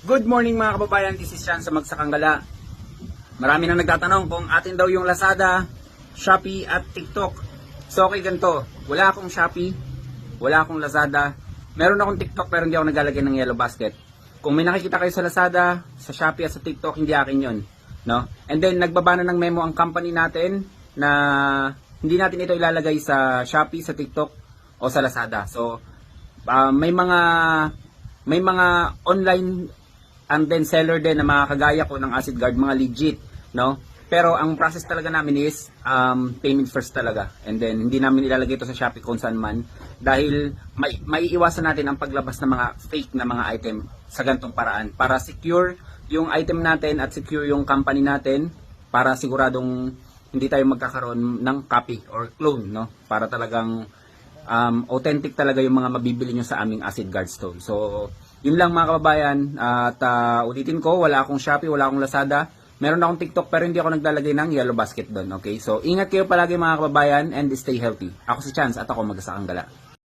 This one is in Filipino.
Good morning mga kababayan, this is Chan sa Magsakanggala. Marami nang nagtatanong kung atin daw yung Lazada, Shopee at TikTok. So okay, ganito, wala akong Shopee, wala akong Lazada, meron akong TikTok pero hindi ako naglalagay ng yellow basket. Kung may nakikita kayo sa Lazada, sa Shopee at sa TikTok, hindi akin yun, no? And then nagbaba na ng memo ang company natin na hindi natin ito ilalagay sa Shopee, sa TikTok o sa Lazada. So may mga online and then seller din na mga kagaya ko ng Acid Guard, mga legit, no? Pero ang process talaga namin is payment first talaga. And then hindi namin ilalagay ito sa Shopee kung saan man dahil maiiwasan natin ang paglabas ng mga fake na mga item sa ganitong paraan para secure yung item natin at secure yung company natin para siguradong hindi tayo magkakaroon ng copy or clone, no? Para talagang authentic talaga yung mga mabibili nyo sa aming Acid Guard Stone. So yun lang mga kababayan, at ulitin ko, wala akong Shopee, wala akong Lazada, meron akong TikTok pero hindi ako naglalagay ng yellow basket doon, okay? So ingat kayo palagi mga kababayan and stay healthy. Ako si Chance at ako Magsakanggala.